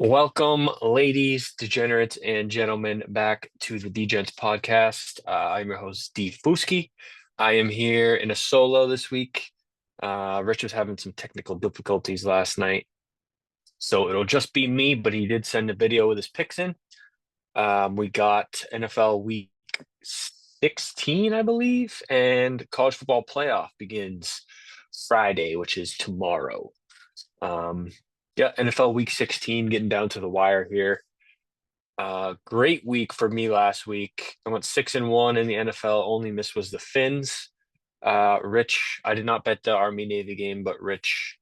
Welcome, ladies, degenerates, and gentlemen, back to the DeGents podcast. I'm your host, D. Fusky. I am here in a solo this week. Rich was having some technical difficulties last night, so it'll just be me, but he did send a video with his picks in. We got NFL Week 16, I believe, and college football playoff begins Friday, which is tomorrow. Um, yeah, NFL Week 16 getting down to the wire here. Great week for me last week. I went 6-1 in the NFL. Only miss was the Finns. Rich, I did not bet the Army Navy game, but Rich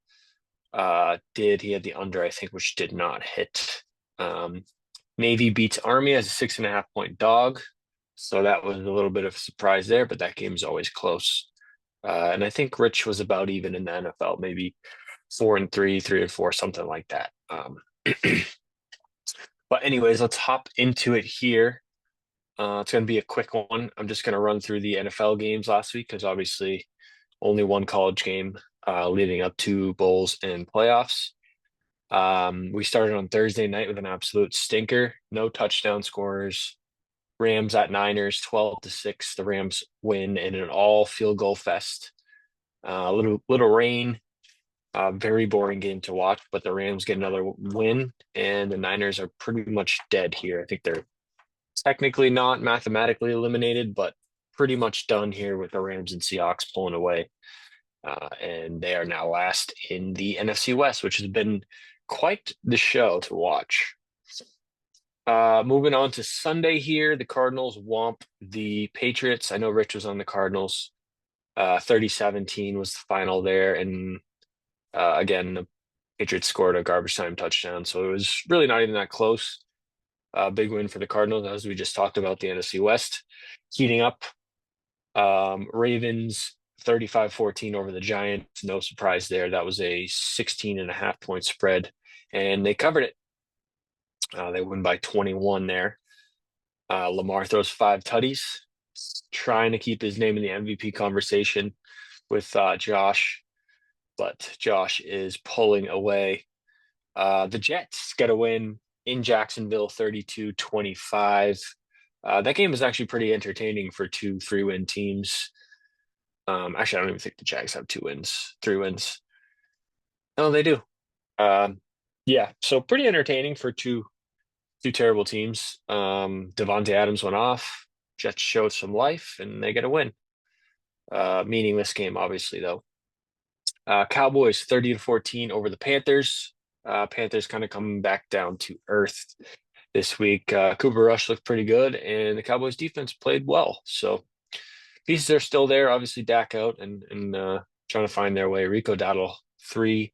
did. He had the under, I think, which did not hit. Um, Navy beats Army as a 6.5 point dog. So that was a little bit of a surprise there, but that game is always close. And I think Rich was about even in the NFL, maybe 4-3, 3-4, something like that. But anyways, let's hop into it here. It's going to be a quick one. I'm just going to run through the NFL games last week because obviously only one college game leading up to bowls and playoffs. We started on Thursday night with an absolute stinker. No touchdown scorers. Rams at Niners, 12-6. The Rams win in an all field goal fest. Little rain. Very boring game to watch, but the Rams get another win, and the Niners are pretty much dead here. I think they're technically not mathematically eliminated, but pretty much done here with the Rams and Seahawks pulling away. And they are now last in the NFC West, which has been quite the show to watch. Moving on to Sunday here, the Cardinals whomp the Patriots. I know Rich was on the Cardinals. 30-17 was the final there. And again, the Patriots scored a garbage time touchdown. So it was really not even that close. Big win for the Cardinals, as we just talked about the NFC West heating up. Ravens 35-14 over the Giants. No surprise there. That was a 16.5 point spread, and they covered it. They win by 21 there. Lamar throws 5 tutties, trying to keep his name in the MVP conversation with Josh, but Josh is pulling away. The Jets get a win in Jacksonville, 32-25. That game was actually pretty entertaining for two 3-win teams. Actually, I don't even think the Jags have 2 wins, 3 wins. No, they do. Yeah, so pretty entertaining for two terrible teams. Devontae Adams went off. Jets showed some life, and they get a win. Meaningless game, obviously, though. Cowboys 30-14 over the Panthers. Panthers kind of coming back down to earth this week. Cooper Rush looked pretty good, and the Cowboys defense played well. So pieces are still there. Obviously, Dak out and trying to find their way. Rico Dowdle, 300+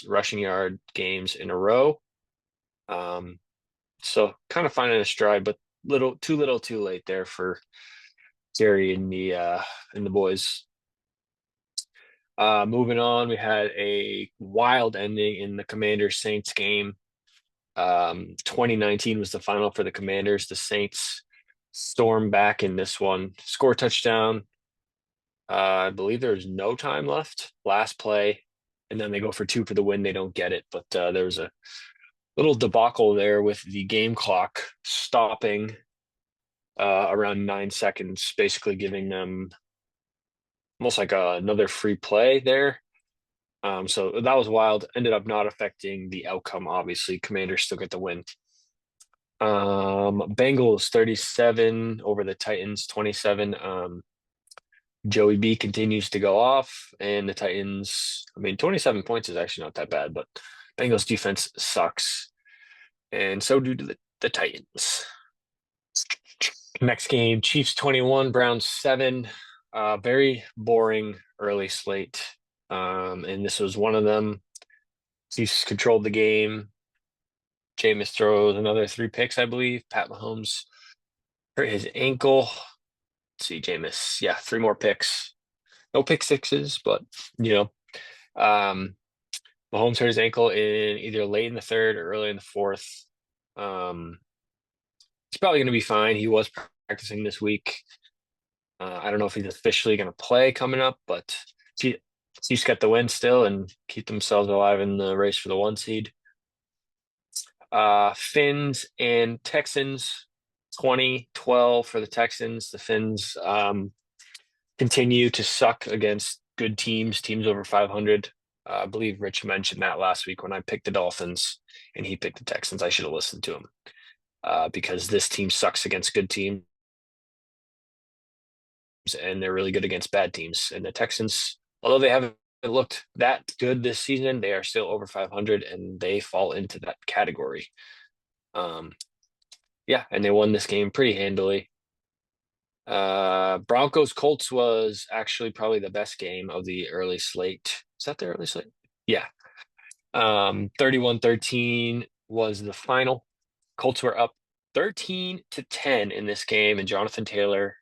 rushing yard games in a row. So kind of finding a stride, but too little, too late there for Jerry and the boys. Moving on, we had a wild ending in the Commanders Saints game. 2019 was the final for the Commanders. The Saints storm back in this one, score touchdown. I believe there's no time left, last play, and then they go for 2 for the win. They don't get it, but there was a little debacle there with the game clock stopping around 9 seconds, basically giving them almost like another free play there. So that was wild. Ended up not affecting the outcome, obviously. Commanders still get the win. Bengals 37 over the Titans 27. Joey B continues to go off, and the Titans, I mean, 27 points is actually not that bad, but Bengals defense sucks. And so do the Titans. Next game, Chiefs 21, Browns 7. Very boring early slate. And this was one of them. Chiefs controlled the game. Jameis throws another 3 picks, I believe. Pat Mahomes hurt his ankle. Let's see, Jameis. Yeah, 3 more picks. No pick sixes, but um, Mahomes hurt his ankle in either late in the third or early in the fourth. He's probably going to be fine. He was practicing this week. I don't know if he's officially going to play coming up, but Chiefs got the win still and keep themselves alive in the race for the 1 seed. Finns and Texans, 20-12 for the Texans. The Finns continue to suck against good teams, teams over 500. I believe Rich mentioned that last week when I picked the Dolphins and he picked the Texans. I should have listened to him because this team sucks against good teams and they're really good against bad teams. And the Texans, although they haven't looked that good this season, they are still over 500 and they fall into that category. Yeah, and they won this game pretty handily. Broncos Colts was actually probably the best game of the early slate. Is that the early slate? Yeah. 31-13 was the final. Colts were up 13-10 in this game, and Jonathan Taylor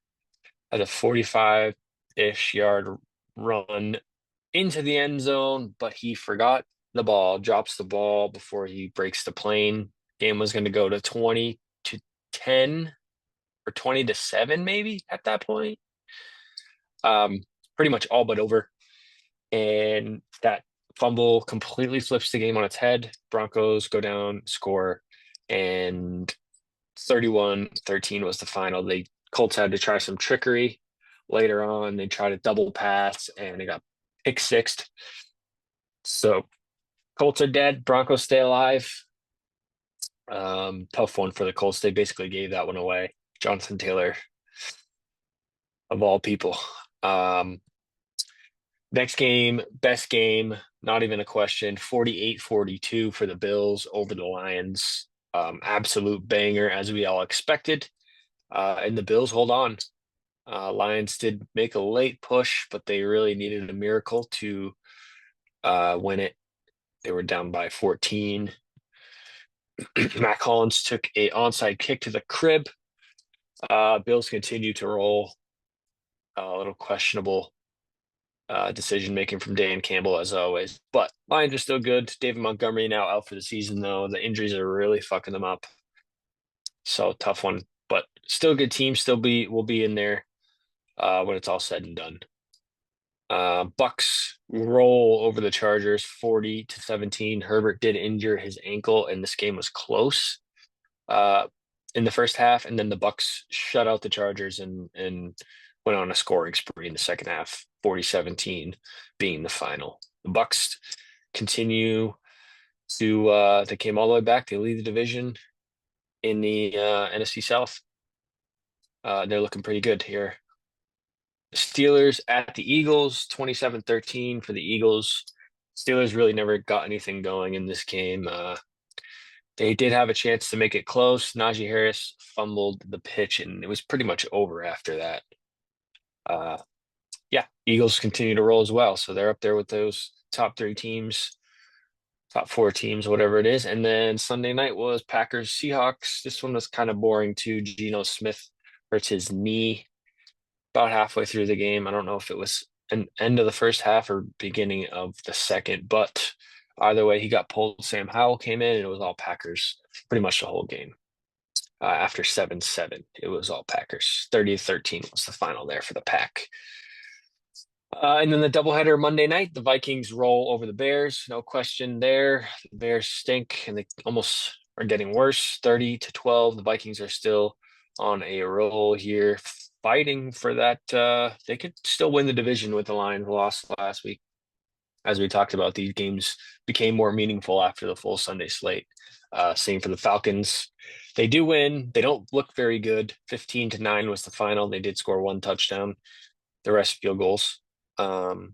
had a 45-ish yard run into the end zone, but he forgot the ball, drops the ball before he breaks the plane. Game was going to go to 20-10 or 20-7 maybe at that point. Pretty much all but over. And that fumble completely flips the game on its head. Broncos go down, score, and 31-13 was the final. The Colts had to try some trickery later on. They tried a double pass and they got pick sixed. So Colts are dead. Broncos stay alive. Tough one for the Colts. They basically gave that one away. Jonathan Taylor, of all people. Next game, best game, not even a question. 48-42 for the Bills over the Lions. Absolute banger, as we all expected. And the Bills hold on. Lions did make a late push, but they really needed a miracle to win it. They were down by 14. Matt Collins took a onside kick to the crib. Bills continue to roll. A little questionable decision making from Dan Campbell as always, but Lions are still good. David Montgomery now out for the season though. The injuries are really fucking them up. So tough one, but still good team. Will be in there when it's all said and done. Bucks roll over the Chargers 40-17. Herbert did injure his ankle, and this game was close in the first half, and then the Bucks shut out the Chargers and went on a scoring spree in the second half, 40-17 being the final. The Bucks continue to they came all the way back. They lead the division in the NFC South. They're looking pretty good here. Steelers at the Eagles, 27-13 for the Eagles. Steelers really never got anything going in this game. They did have a chance to make it close. Najee Harris fumbled the pitch, and it was pretty much over after that. Yeah, Eagles continue to roll as well. So they're up there with those top three teams, top four teams, whatever it is. And then Sunday night was Packers Seahawks. This one was kind of boring too. Geno Smith hurts his knee about halfway through the game. I don't know if it was an end of the first half or beginning of the second, but either way, he got pulled. Sam Howell came in and it was all Packers pretty much the whole game. After 7-7, it was all Packers. 30-13 was the final there for the Pack. And then the doubleheader Monday night, the Vikings roll over the Bears. No question there. The Bears stink and they almost are getting worse. 30-12. The Vikings are still on a roll here, fighting for that. They could still win the division with the Lions lost last week. As we talked about, these games became more meaningful after the full Sunday slate. Same for the Falcons. They do win. They don't look very good. 15-9 was the final. They did score one touchdown. The rest field goals and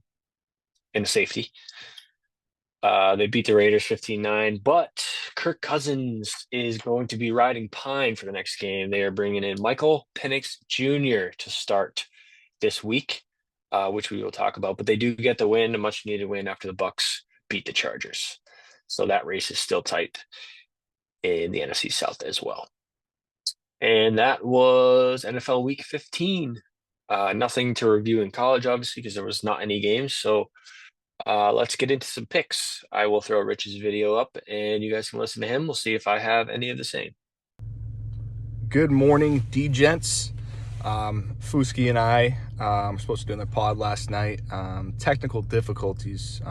a safety. They beat the Raiders 15-9, but Kirk Cousins is going to be riding pine for the next game. They are bringing in Michael Penix Jr. to start this week, which we will talk about. But they do get the win, a much-needed win after the Bucks beat the Chargers. So that race is still tight in the NFC South as well. And that was NFL Week 15. Nothing to review in college, obviously, because there was not any games. So let's get into some picks. I will throw Rich's video up and you guys can listen to him. We'll see if I have any of the same. Good morning, DeGents. Fuscys and I were supposed to do another pod last night. Technical difficulties.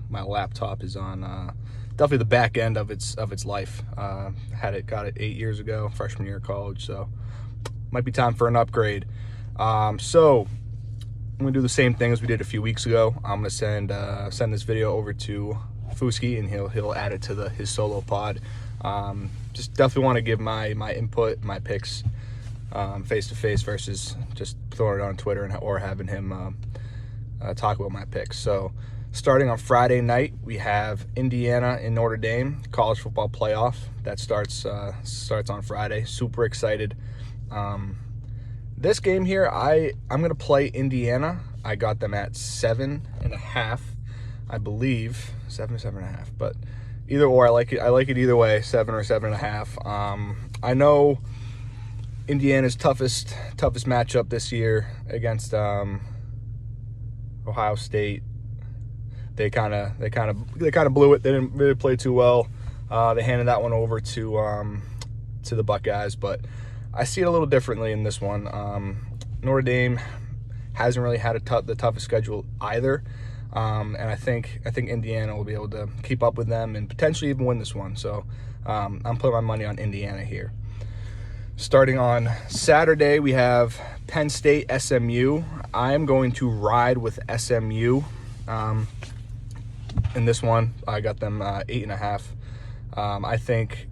My laptop is on definitely the back end of its life. Got it 8 years ago, freshman year of college. So might be time for an upgrade. So I'm gonna do the same thing as we did a few weeks ago. I'm gonna send this video over to Fusky, and he'll add it to his solo pod. Just definitely want to give my input, my picks, face to face versus just throwing it on Twitter or having him talk about my picks. So starting on Friday night, we have Indiana and Notre Dame college football playoff. That starts on Friday. Super excited. This game here, I'm gonna play Indiana. I got them at 7.5, I believe, 7.5. But either or, I like it either way, 7 or 7.5. I know Indiana's toughest matchup this year against Ohio State. They kind of blew it. They didn't really play too well. They handed that one over to the Buckeyes, but I see it a little differently in this one. Notre Dame hasn't really had the toughest schedule either, and I think Indiana will be able to keep up with them and potentially even win this one. So I'm putting my money on Indiana here. Starting on Saturday, we have Penn State SMU. I am going to ride with SMU. In this one, I got them 8.5. I think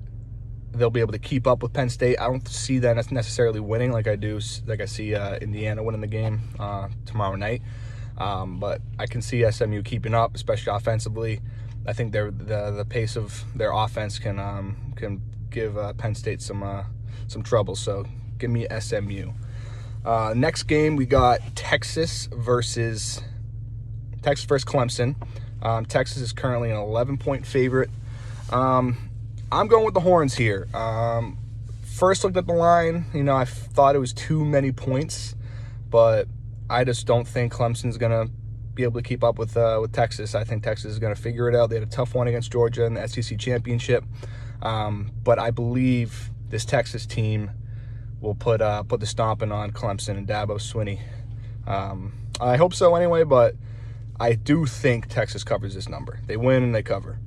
they'll be able to keep up with Penn State. I don't see that necessarily winning like I see Indiana winning the game tomorrow night. But I can see SMU keeping up, especially offensively. I think the pace of their offense can give Penn State some trouble. So give me SMU. Next game, we got Texas versus Clemson. Texas is currently an 11-point favorite. I'm going with the horns here. First looked at the line, I thought it was too many points, but I just don't think Clemson's gonna be able to keep up with Texas. I think Texas is gonna figure it out. They had a tough one against Georgia in the SEC championship, but I believe this Texas team will put the stomping on Clemson and Dabo Swinney. I hope so anyway, but I do think Texas covers this number. They win and they cover.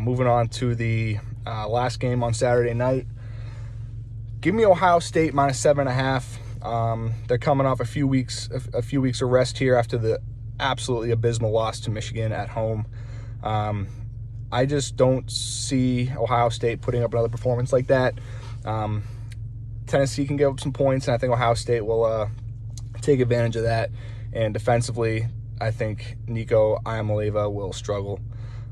Moving on to the last game on Saturday night. Give me Ohio State minus 7.5. They're coming off a few weeks of rest here after the absolutely abysmal loss to Michigan at home. I just don't see Ohio State putting up another performance like that. Tennessee can give up some points, and I think Ohio State will take advantage of that. And defensively, I think Nico Iamaleava will struggle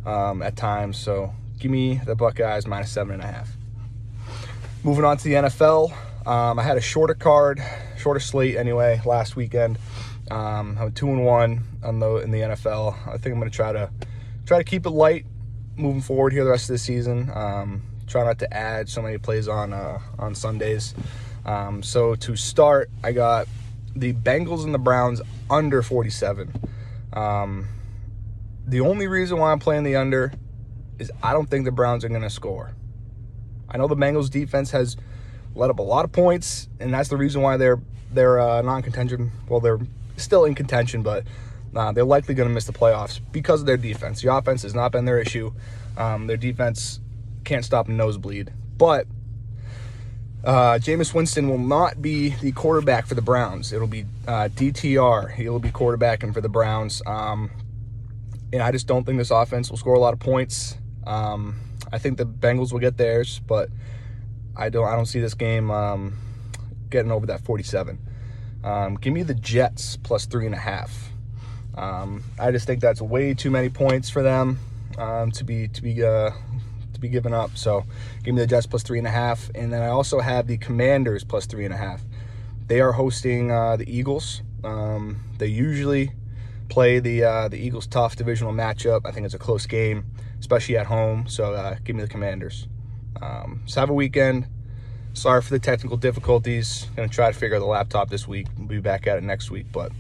at times. So give me the Buckeyes minus 7.5. Moving on to the NFL. I had a shorter slate anyway last weekend. I'm 2-1 in the NFL. I think I'm going to try to keep it light moving forward here the rest of the season. Try not to add so many plays on Sundays. So to start, I got the Bengals and the Browns under 47. The only reason why I'm playing the under is I don't think the Browns are going to score. I know the Bengals defense has let up a lot of points, and that's the reason why they're not in contention. Well, they're still in contention, but they're likely going to miss the playoffs because of their defense. The offense has not been their issue. Their defense can't stop a nosebleed. But Jameis Winston will not be the quarterback for the Browns. It'll be DTR. He'll be quarterbacking for the Browns. And I just don't think this offense will score a lot of points. I think the Bengals will get theirs, but I don't see this game getting over that 47. Give me the Jets plus 3.5. I just think that's way too many points for them to be given up. So give me the Jets plus 3.5, and then I also have the Commanders plus 3.5. They are hosting the Eagles. They usually play the Eagles' tough divisional matchup. I think it's a close game, especially at home. So give me the Commanders. So have a weekend. Sorry for the technical difficulties. Going to try to figure out the laptop this week. We'll be back at it next week. But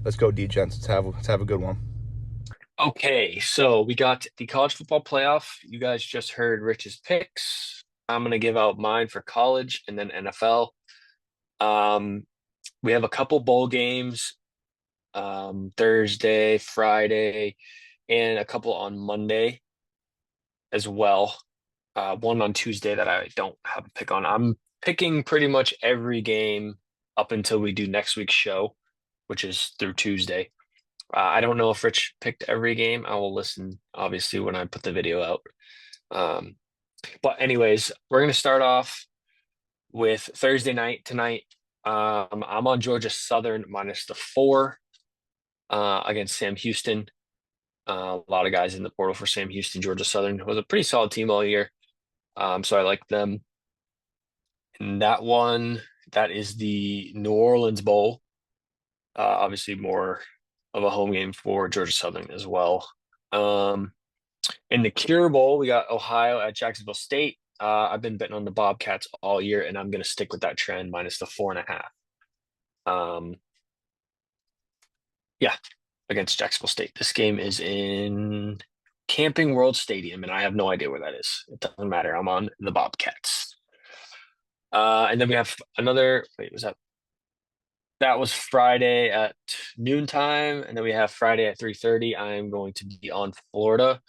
let's go, DeGents. Let's have a good one. Okay, so we got the college football playoff. You guys just heard Rich's picks. I'm going to give out mine for college and then NFL. We have a couple bowl games, Thursday, Friday, and a couple on Monday. as well. One on Tuesday that I don't have a pick on. I'm picking pretty much every game up until we do next week's show, which is through Tuesday. I don't know if Rich picked every game. I will listen, obviously, when I put the video out. Um, but anyways, we're gonna start off with Thursday night tonight. I'm on Georgia Southern -4 against Sam Houston. A lot of guys in the portal for Sam Houston. Georgia Southern was a pretty solid team all year, so I like them. And that one, that is the New Orleans Bowl. Obviously, more of a home game for Georgia Southern as well. In the Cure Bowl, we got Ohio at Jacksonville State. I've been betting on the Bobcats all year, and I'm going to stick with that trend -4.5. Um, yeah, against Jacksonville State. This game is in Camping World Stadium, and I have no idea where that is. It doesn't matter. I'm on the Bobcats. And then we have another. Wait, was that? That was Friday at noontime, and then we have Friday at 3:30. I'm going to be on Florida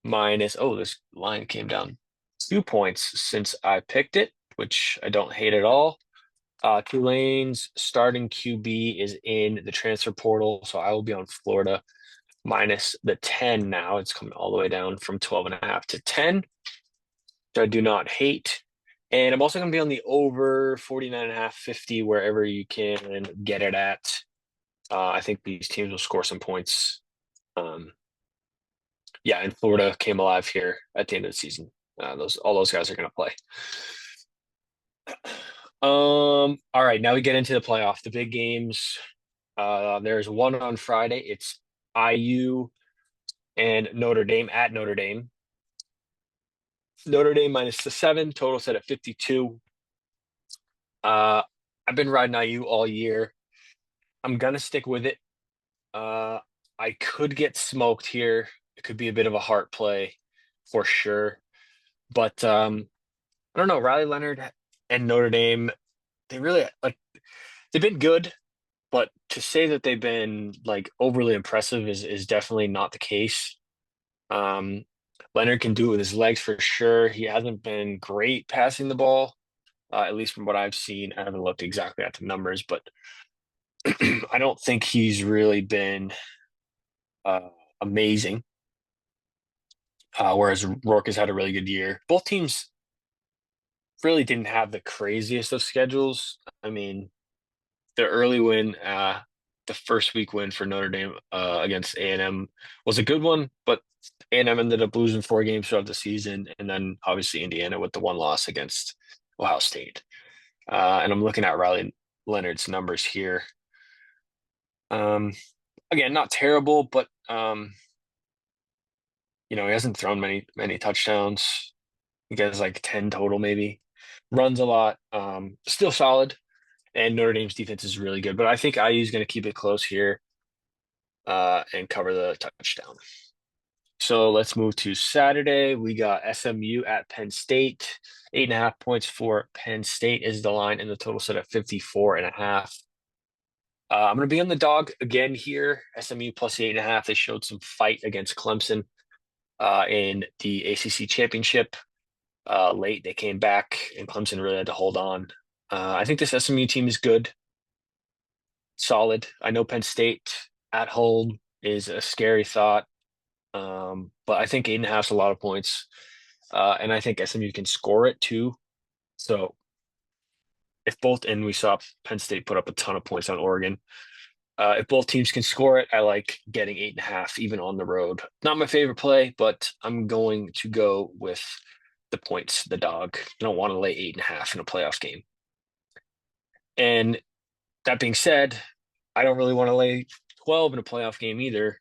minus. Oh, this line came down 2 points since I picked it, which I don't hate at all. Tulane's starting QB is in the transfer portal, so I will be on Florida minus the 10 now. It's coming all the way down from 12.5 to 10, which I do not hate. And I'm also going to be on the over 49.5, 50, wherever you can get it at. I think these teams will score some points. Yeah, and Florida came alive here at the end of the season. All those guys are going to play. All right, now we get into the playoff, the big games. There's one on Friday. It's IU and Notre Dame at Notre Dame. Notre Dame minus the 7, total set at 52. I've been riding IU all year. I'm gonna stick with it. I could get smoked here. It could be a bit of a heart play for sure. But I don't know. Riley Leonard and Notre Dame, they really like they've been good, but to say that they've been like overly impressive is definitely not the case. Um, Leonard can do it with his legs for sure. He hasn't been great passing the ball, at least from what I've seen. I haven't looked exactly at the numbers, but I don't think he's really been uh, amazing. Whereas Rourke has had a really good year. Both teams really didn't have the craziest of schedules. I mean, the early win, the first week win for Notre Dame against A&M was a good one, but A&M ended up losing 4 games throughout the season, and then obviously Indiana with the one loss against Ohio State. And I'm looking at Riley Leonard's numbers here. Um, Again, not terrible, but he hasn't thrown many touchdowns. He gets like 10 total, maybe. Runs a lot. Still solid. And Notre Dame's defense is really good. But I think IU is going to keep it close here and cover the touchdown. So let's move to Saturday. We got SMU at Penn State. 8.5 points for Penn State is the line, and the total set at 54.5. I'm going to be on the dog again here. SMU plus 8.5. They showed some fight against Clemson in the ACC championship. Late, they came back, and Clemson really had to hold on. I think this SMU team is good, solid. I know Penn State at home is a scary thought, but I think 8.5 is a lot of points, and I think SMU can score it too. So and we saw Penn State put up a ton of points on Oregon. If both teams can score it, I like getting 8.5 even on the road. Not my favorite play, but I'm going to go with the points, the dog. I don't want to lay 8.5 in a playoff game. And that being said, I don't really want to lay 12 in a playoff game either.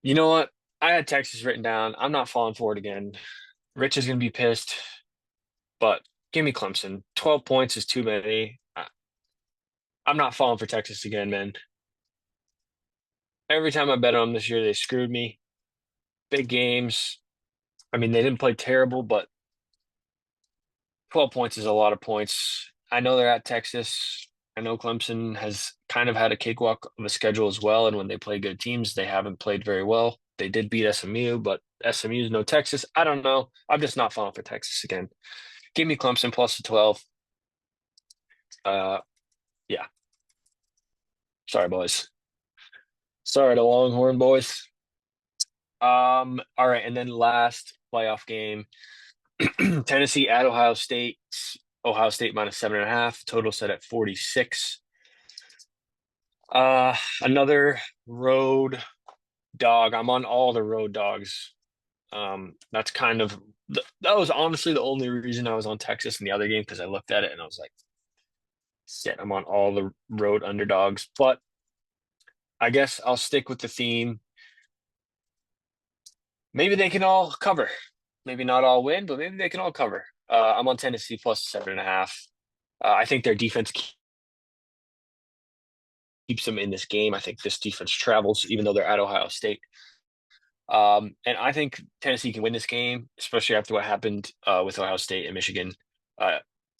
You know what? I had Texas written down. I'm not falling for it again. Rich is going to be pissed, but give me Clemson. 12 points is too many. I'm not falling for Texas again, man. Every time I bet on them this year, they screwed me. Big games. I mean, they didn't play terrible, but 12 points is a lot of points. I know they're at Texas. I know Clemson has kind of had a cakewalk of a schedule as well, and when they play good teams, they haven't played very well. They did beat SMU, but SMU's no Texas. I don't know. I'm just not falling for Texas again. Give me Clemson plus the 12. Uh, yeah. Sorry, boys. Sorry, the Longhorn boys. All right, and then last playoff game, Tennessee at Ohio State. Ohio State minus 7.5. Total set at 46. Another road dog. I'm on all the road dogs. That's kind of that was honestly the only reason I was on Texas in the other game because I looked at it and I was like, shit, I'm on all the road underdogs. But I guess I'll stick with the theme. Maybe they can all cover. Maybe not all win, but maybe they can all cover. I'm on Tennessee plus 7.5. I think their defense keeps them in this game. I think this defense travels, even though they're at Ohio State. And I think Tennessee can win this game, especially after what happened with Ohio State and Michigan.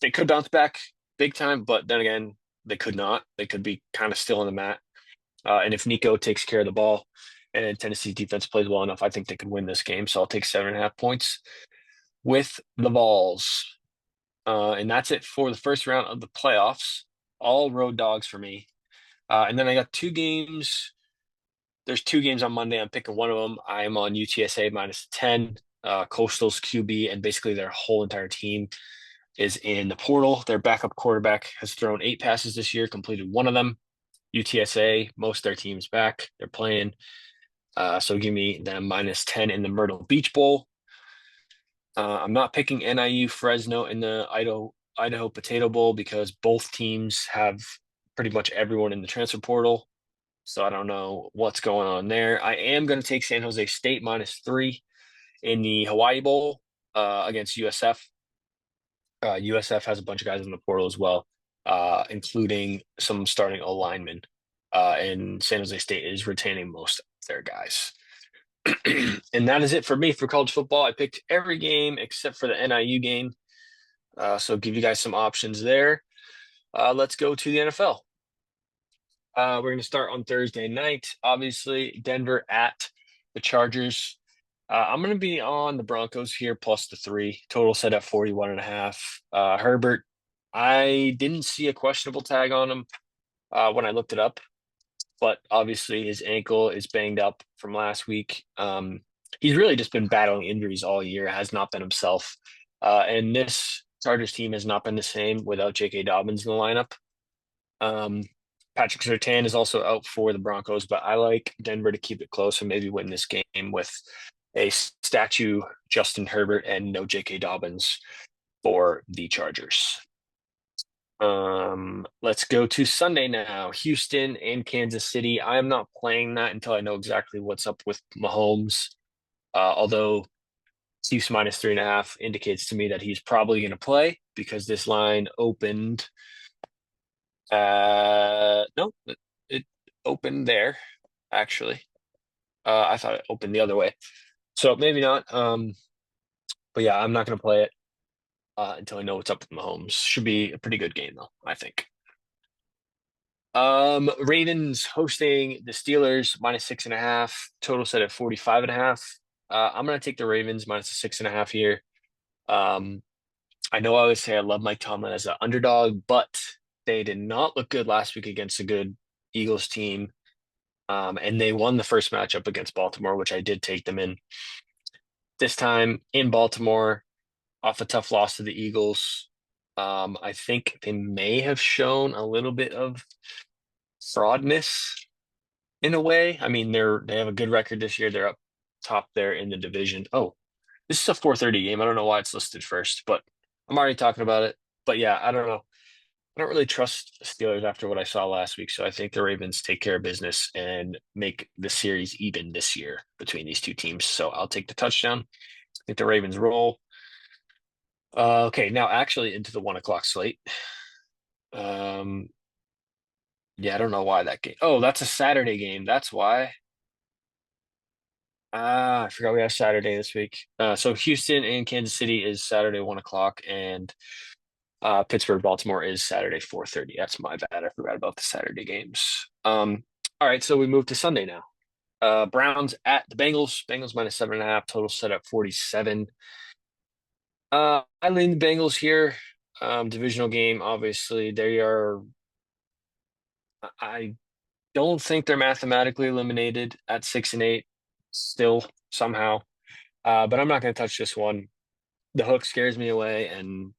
They could bounce back big time, but then again, they could not. They could be kind of still on the mat. And if Nico takes care of the ball and Tennessee defense plays well enough, I think they could win this game. So I'll take 7.5 points with the Vols. And that's it for the first round of the playoffs. All road dogs for me. And then I got two games. There's two games on Monday. I'm picking one of them. I'm on UTSA minus 10. Coastal's QB and basically their whole entire team is in the portal. Their backup quarterback has thrown 8 passes this year, completed one of them. UTSA, most of their team's back. They're playing. So give me them minus 10 in the Myrtle Beach Bowl. I'm not picking NIU Fresno in the Idaho Potato Bowl because both teams have pretty much everyone in the transfer portal. So I don't know what's going on there. I am going to take San Jose State minus 3 in the Hawaii Bowl against USF. USF has a bunch of guys in the portal as well, including some starting linemen. And San Jose State is retaining most of their guys. And that is it for me for college football. I picked every game except for the NIU game. So give you guys some options there. Let's go to the NFL. We're going to start on Thursday night. Obviously, Denver at the Chargers. I'm going to be on the Broncos here plus the 3. Total set at 41.5. Herbert, I didn't see a questionable tag on him when I looked it up, but obviously his ankle is banged up from last week. He's really just been battling injuries all year, has not been himself. And this Chargers team has not been the same without J.K. Dobbins in the lineup. Patrick Surtain is also out for the Broncos, but I like Denver to keep it close and maybe win this game with a statue Justin Herbert and no J.K. Dobbins for the Chargers. Let's go to Sunday now. Houston and Kansas City. I am not playing that until I know exactly what's up with Mahomes. Although Chiefs minus 3.5 indicates to me that he's probably going to play because this line opened. No, it opened there, actually. I thought it opened the other way. So maybe not. But yeah, I'm not going to play it until I know what's up with Mahomes. Should be a pretty good game, though, I think. Ravens hosting the Steelers minus 6.5. Total set at 45.5. I'm going to take the Ravens minus 6.5 here. I know I always say I love Mike Tomlin as an underdog, but they did not look good last week against a good Eagles team. And they won the first matchup against Baltimore, which I did take them in. This time in Baltimore, off a tough loss to the Eagles. I think they may have shown a little bit of fraudness in a way. I mean, they have a good record this year. They're up top there in the division. Oh, this is a 4:30 game. I don't know why it's listed first, but I'm already talking about it. But yeah, I don't know. I don't really trust the Steelers after what I saw last week, so I think the Ravens take care of business and make the series even this year between these two teams. So I'll take the touchdown. I think the Ravens roll. Okay, now actually into the 1 o'clock slate. Yeah, I don't know why that game. Oh, that's a Saturday game. That's why. I forgot we have Saturday this week. So Houston and Kansas City is Saturday 1 o'clock, and Pittsburgh Baltimore is Saturday 4:30. That's my bad. I forgot about the Saturday games. All right, so we move to Sunday now. Browns at the Bengals. Bengals minus 7.5. Total set at 47. I lean the Bengals here. Divisional game, obviously. They are. I don't think they're mathematically eliminated at 6-8. Still somehow. But I'm not going to touch this one. The hook scares me away, and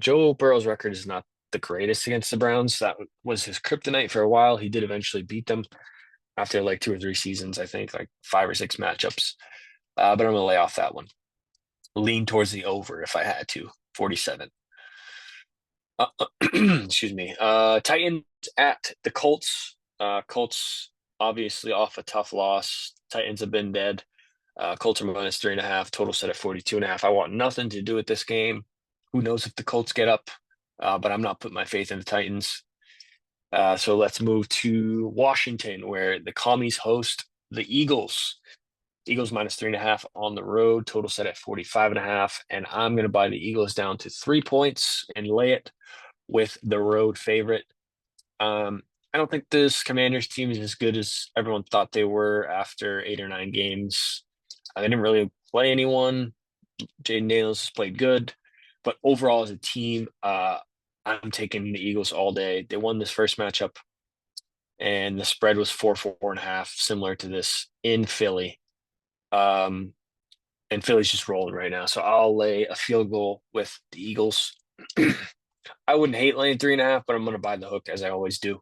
Joe Burrow's record is not the greatest against the Browns. That was his kryptonite for a while. He did eventually beat them after like 2 or 3 seasons, I think, like 5 or 6 matchups. But I'm gonna lay off that one. Lean towards the over if I had to. 47. Excuse me. Titans at the Colts. Colts obviously off a tough loss. Titans have been dead. Colts are minus 3.5. Total set at 42.5. I want nothing to do with this game. Who knows if the Colts get up? But I'm not putting my faith in the Titans. So let's move to Washington, where the Commies host the Eagles. Eagles minus 3.5 on the road, total set at 45.5. And I'm going to buy the Eagles down to 3 points and lay it with the road favorite. I don't think this Commanders team is as good as everyone thought they were after 8 or 9 games. They didn't really play anyone. Jaden Daniels has played good, but overall as a team, I'm taking the Eagles all day. They won this first matchup, and the spread was 4.5, similar to this in Philly. And Philly's just rolling right now, so I'll lay a field goal with the Eagles. I wouldn't hate laying 3.5, but I'm going to buy the hook as I always do.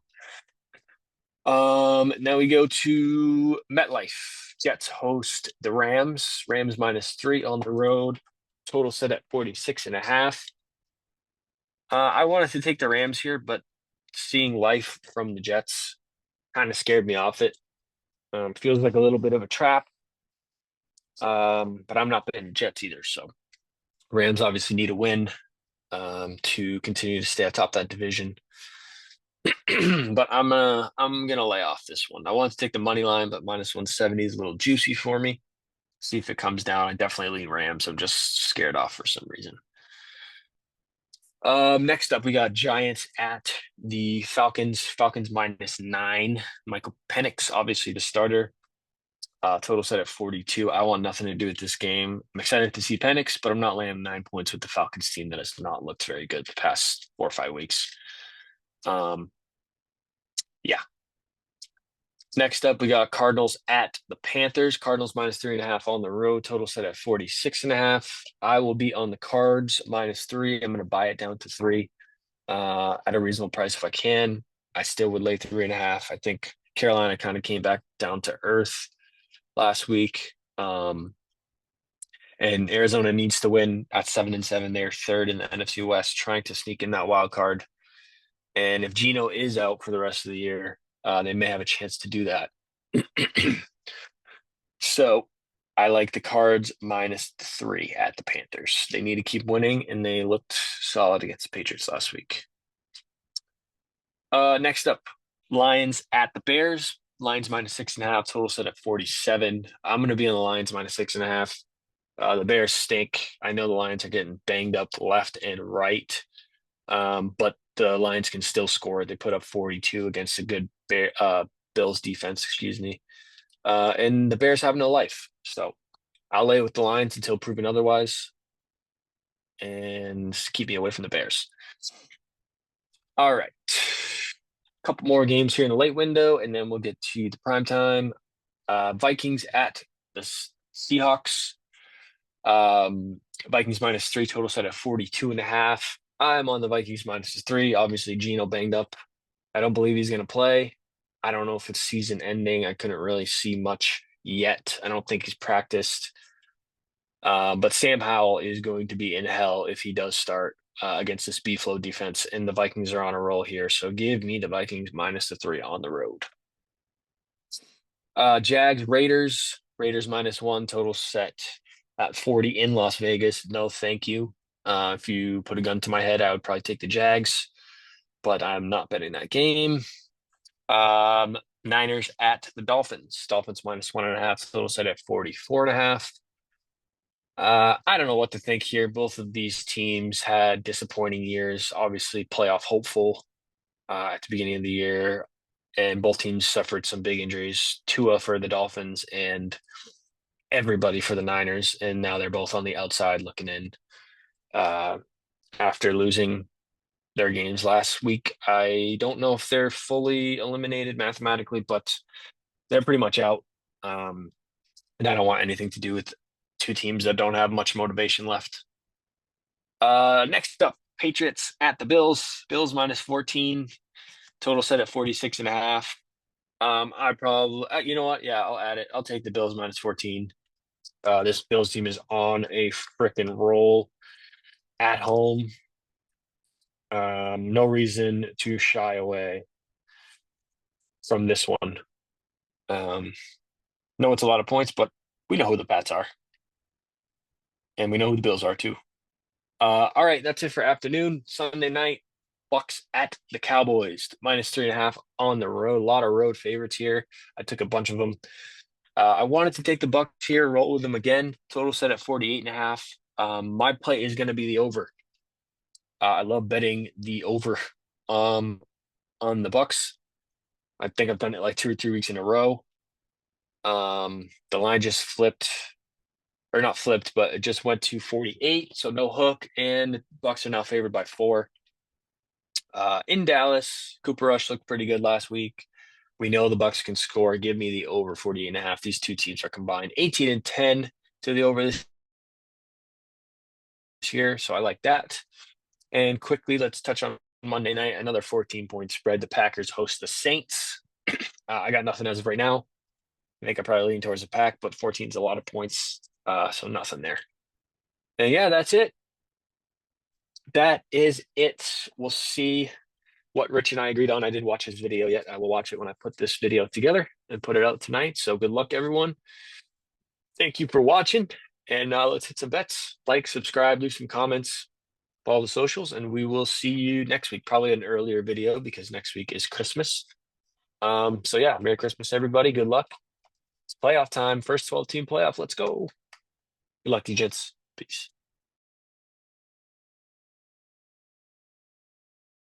Now we go to MetLife. Jets host the Rams. Rams minus 3 on the road. Total set at 46.5. I wanted to take the Rams here, but seeing life from the Jets kind of scared me off it. Feels like a little bit of a trap. But I'm not betting the Jets either. So Rams obviously need a win to continue to stay atop that division. But I'm gonna lay off this one. I want to take the money line, but minus 170 is a little juicy for me. See if it comes down. I definitely lean Rams. I'm just scared off for some reason. Next up, we got Giants at the Falcons. Falcons minus 9. Michael Penix, obviously the starter. Total set at 42. I want nothing to do with this game. I'm excited to see Penix, but I'm not laying 9 points with the Falcons team that has not looked very good the past 4 or 5 weeks. Yeah. Next up, we got Cardinals at the Panthers. Cardinals minus 3.5 on the road. Total set at 46.5. I will be on the Cards minus 3. I'm going to buy it down to 3 at a reasonable price if I can. I still would lay 3.5. I think Carolina kind of came back down to earth last week. And Arizona needs to win at 7-7. They're third in the NFC West, trying to sneak in that wild card. And if Geno is out for the rest of the year, they may have a chance to do that. So I like the Cards minus 3 at the Panthers. They need to keep winning, and they looked solid against the Patriots last week. Next up, Lions at the Bears. Lions minus 6.5, total set at 47. I'm going to be on the Lions minus 6.5. The Bears stink. I know the Lions are getting banged up left and right, but the Lions can still score. They put up 42 against a good Bills defense, excuse me. And the Bears have no life. So I'll lay with the Lions until proven otherwise and keep me away from the Bears. All right. A couple more games here in the late window, and then we'll get to the prime time. Vikings at the Seahawks. Vikings minus 3, total set at 42.5. I'm on the Vikings minus 3. Obviously, Geno banged up. I don't believe he's going to play. I don't know if it's season ending. I couldn't really see much yet. I don't think he's practiced. But Sam Howell is going to be in hell if he does start against this B-flow defense, and the Vikings are on a roll here. So give me the Vikings minus 3 on the road. Jags, Raiders. Raiders minus 1, total set at 40 in Las Vegas. No, thank you. If you put a gun to my head, I would probably take the Jags, but I'm not betting that game. Niners at the Dolphins. Dolphins minus 1.5, total set at 44.5. I don't know what to think here. Both of these teams had disappointing years. Obviously, playoff hopeful at the beginning of the year. and both teams suffered some big injuries. Tua for the Dolphins and everybody for the Niners, and now they're both on the outside looking in uh, after losing their games last week. I don't know if they're fully eliminated mathematically, but they're pretty much out. And I don't want anything to do with two teams that don't have much motivation left. Next up, Patriots at the Bills. Bills minus 14. Total set at 46 and a half. I probably, you know what? Yeah, I'll add it. I'll take the Bills minus 14. This Bills team is on a freaking roll at home. No reason to shy away from this one. No, it's a lot of points, but we know who the Pats are, and we know who the Bills are too. All right, that's it for afternoon. Sunday night, Bucks at the Cowboys, minus 3.5 on the road. A lot of road favorites here. I took a bunch of them. I wanted to take the Bucks here, roll with them again. Total set at 48.5. My play is going to be the over. I love betting the over on the Bucks. I think I've done it like 2 or 3 weeks in a row. The line just flipped, or not flipped, but it just went to 48, so no hook, and the Bucks are now favored by 4. In Dallas, Cooper Rush looked pretty good last week. We know the Bucks can score. Give me the over 48.5. These two teams are combined 18 and 10 to the over this year, so I like that. And quickly, let's touch on Monday night. Another 14-point spread. The Packers host the Saints. I got nothing as of right now. I think I probably lean towards the Pack, but 14 is a lot of points, so nothing there. And yeah, that's it. That is it. We'll see what Rich and I agreed on. I didn't watch his video yet. I will watch it when I put this video together and put it out tonight. So good luck, everyone. Thank you for watching, and let's hit some bets. Like, subscribe, leave some comments, follow the socials, and we will see you next week. Probably an earlier video because next week is Christmas. So yeah, Merry Christmas, everybody. Good luck. It's playoff time. First 12-team playoff. Let's go. Good luck, DeGents. Peace.